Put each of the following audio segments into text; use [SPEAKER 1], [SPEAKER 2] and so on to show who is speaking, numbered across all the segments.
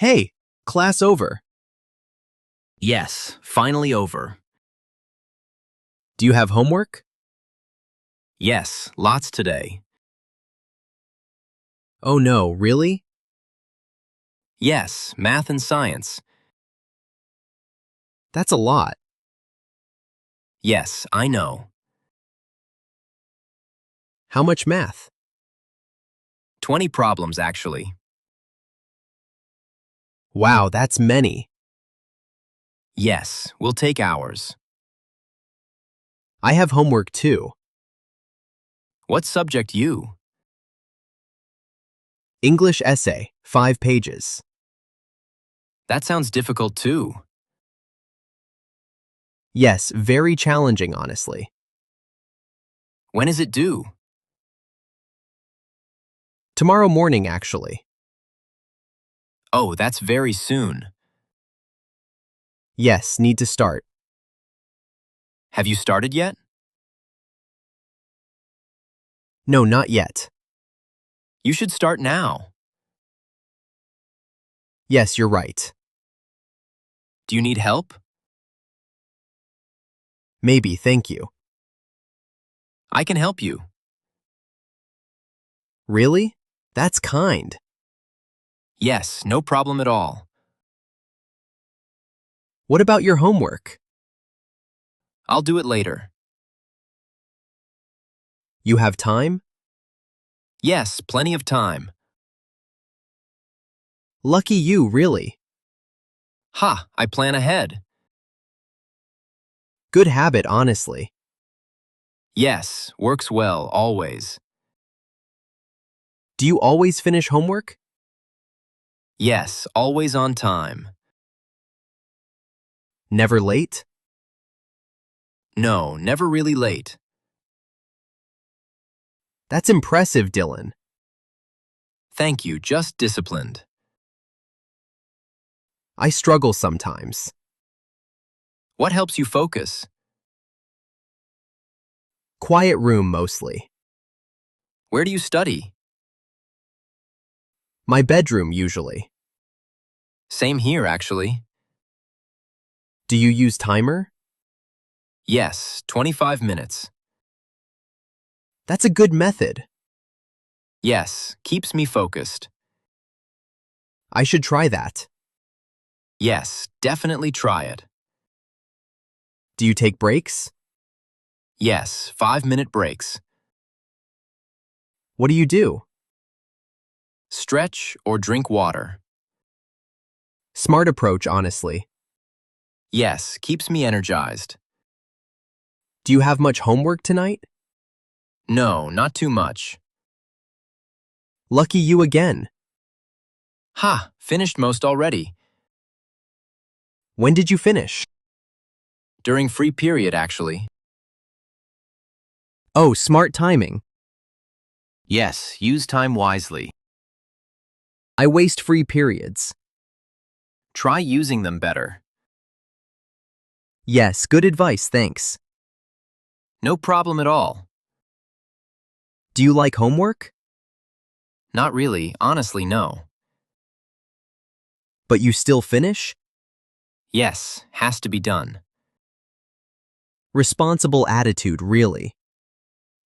[SPEAKER 1] Hey, class over.
[SPEAKER 2] Yes, finally over.
[SPEAKER 1] Do you have homework?
[SPEAKER 2] Yes, lots today.
[SPEAKER 1] Oh no, really?
[SPEAKER 2] Yes, math and science.
[SPEAKER 1] That's a lot.
[SPEAKER 2] Yes, I know.
[SPEAKER 1] How much math?
[SPEAKER 2] 20 problems, actually.
[SPEAKER 1] Wow, that's many.
[SPEAKER 2] Yes, will take hours.
[SPEAKER 1] I have homework too.
[SPEAKER 2] What subject you?
[SPEAKER 1] English essay, 5 pages.
[SPEAKER 2] That sounds difficult too.
[SPEAKER 1] Yes, very challenging, honestly.
[SPEAKER 2] When is it due?
[SPEAKER 1] Tomorrow morning, actually.
[SPEAKER 2] Oh, that's very soon.
[SPEAKER 1] Yes, need to start.
[SPEAKER 2] Have you started yet?
[SPEAKER 1] No, not yet.
[SPEAKER 2] You should start now.
[SPEAKER 1] Yes, you're right.
[SPEAKER 2] Do you need help?
[SPEAKER 1] Maybe, thank you.
[SPEAKER 2] I can help you.
[SPEAKER 1] Really? That's kind.
[SPEAKER 2] Yes, no problem at all.
[SPEAKER 1] What about your homework?
[SPEAKER 2] I'll do it later.
[SPEAKER 1] You have time?
[SPEAKER 2] Yes, plenty of time.
[SPEAKER 1] Lucky you, really.
[SPEAKER 2] Ha, I plan ahead.
[SPEAKER 1] Good habit, honestly.
[SPEAKER 2] Yes, works well, always.
[SPEAKER 1] Do you always finish homework?
[SPEAKER 2] Yes, always on time.
[SPEAKER 1] Never late?
[SPEAKER 2] No, never really late.
[SPEAKER 1] That's impressive, Dylan.
[SPEAKER 2] Thank you, just disciplined.
[SPEAKER 1] I struggle sometimes.
[SPEAKER 2] What helps you focus?
[SPEAKER 1] Quiet room, mostly.
[SPEAKER 2] Where do you study?
[SPEAKER 1] My bedroom, usually.
[SPEAKER 2] Same here, actually.
[SPEAKER 1] Do you use timer?
[SPEAKER 2] Yes, 25 minutes.
[SPEAKER 1] That's a good method.
[SPEAKER 2] Yes, keeps me focused.
[SPEAKER 1] I should try that.
[SPEAKER 2] Yes, definitely try it.
[SPEAKER 1] Do you take breaks?
[SPEAKER 2] Yes, 5-minute breaks.
[SPEAKER 1] What do you do?
[SPEAKER 2] Stretch or drink water.
[SPEAKER 1] Smart approach, honestly.
[SPEAKER 2] Yes, keeps me energized.
[SPEAKER 1] Do you have much homework tonight?
[SPEAKER 2] No, not too much.
[SPEAKER 1] Lucky you again.
[SPEAKER 2] Ha, finished most already.
[SPEAKER 1] When did you finish?
[SPEAKER 2] During free period, actually.
[SPEAKER 1] Oh, smart timing.
[SPEAKER 2] Yes, use time wisely.
[SPEAKER 1] I waste free periods.
[SPEAKER 2] Try using them better.
[SPEAKER 1] Yes, good advice, thanks.
[SPEAKER 2] No problem at all.
[SPEAKER 1] Do you like homework?
[SPEAKER 2] Not really, honestly, no.
[SPEAKER 1] But you still finish?
[SPEAKER 2] Yes, has to be done.
[SPEAKER 1] Responsible attitude, really.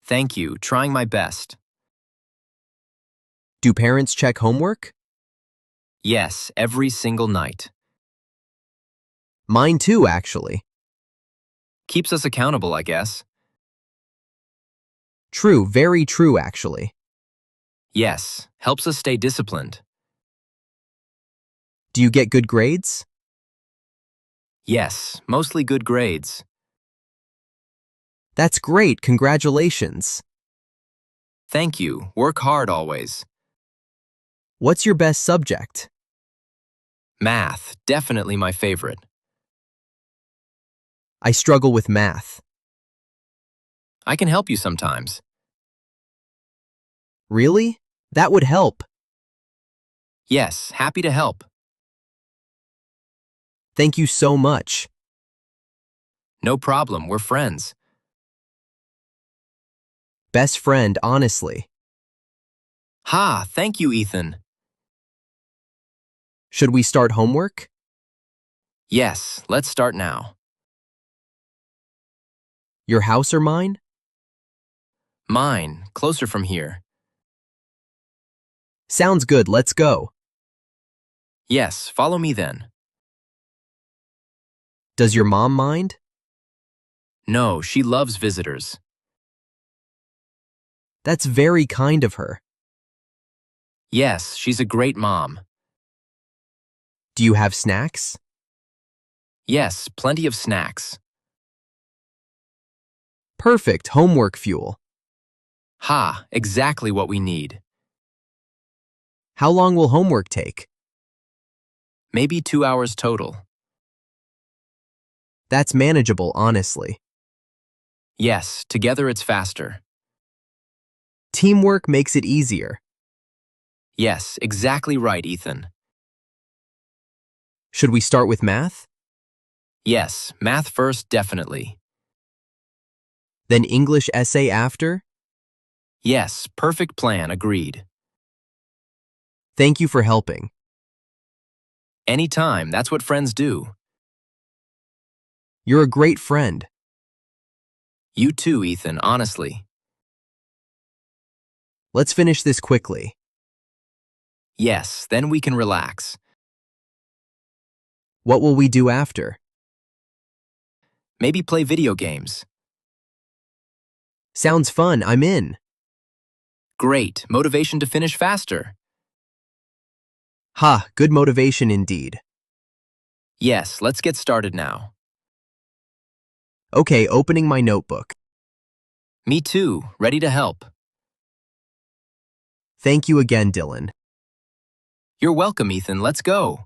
[SPEAKER 2] Thank you, trying my best.
[SPEAKER 1] Do parents check homework?
[SPEAKER 2] Yes, every single night.
[SPEAKER 1] Mine too, actually.
[SPEAKER 2] Keeps us accountable, I guess.
[SPEAKER 1] True, very true, actually.
[SPEAKER 2] Yes, helps us stay disciplined.
[SPEAKER 1] Do you get good grades?
[SPEAKER 2] Yes, mostly good grades.
[SPEAKER 1] That's great, congratulations.
[SPEAKER 2] Thank you, work hard always.
[SPEAKER 1] What's your best subject?
[SPEAKER 2] Math, definitely my favorite.
[SPEAKER 1] I struggle with math.
[SPEAKER 2] I can help you sometimes.
[SPEAKER 1] Really? That would help.
[SPEAKER 2] Yes, happy to help.
[SPEAKER 1] Thank you so much.
[SPEAKER 2] No problem, we're friends.
[SPEAKER 1] Best friend, honestly.
[SPEAKER 2] Ha, thank you, Ethan.
[SPEAKER 1] Should we start homework?
[SPEAKER 2] Yes, let's start now.
[SPEAKER 1] Your house or mine?
[SPEAKER 2] Mine, closer from here.
[SPEAKER 1] Sounds good, let's go.
[SPEAKER 2] Yes, follow me then.
[SPEAKER 1] Does your mom mind?
[SPEAKER 2] No, she loves visitors.
[SPEAKER 1] That's very kind of her.
[SPEAKER 2] Yes, she's a great mom.
[SPEAKER 1] Do you have snacks?
[SPEAKER 2] Yes, plenty of snacks.
[SPEAKER 1] Perfect, homework fuel.
[SPEAKER 2] Ha, exactly what we need.
[SPEAKER 1] How long will homework take?
[SPEAKER 2] Maybe 2 hours total.
[SPEAKER 1] That's manageable, honestly.
[SPEAKER 2] Yes, together it's faster.
[SPEAKER 1] Teamwork makes it easier.
[SPEAKER 2] Yes, exactly right, Ethan.
[SPEAKER 1] Should we start with math?
[SPEAKER 2] Yes, math first, definitely.
[SPEAKER 1] Then English essay after?
[SPEAKER 2] Yes, perfect plan, agreed.
[SPEAKER 1] Thank you for helping.
[SPEAKER 2] Anytime, that's what friends do.
[SPEAKER 1] You're a great friend.
[SPEAKER 2] You too, Ethan, honestly.
[SPEAKER 1] Let's finish this quickly.
[SPEAKER 2] Yes, then we can relax.
[SPEAKER 1] What will we do after?
[SPEAKER 2] Maybe play video games.
[SPEAKER 1] Sounds fun, I'm in.
[SPEAKER 2] Great, motivation to finish faster.
[SPEAKER 1] Ha, good motivation indeed.
[SPEAKER 2] Yes, let's get started now.
[SPEAKER 1] Okay, opening my notebook.
[SPEAKER 2] Me too, ready to help.
[SPEAKER 1] Thank you again, Dylan.
[SPEAKER 2] You're welcome, Ethan, let's go.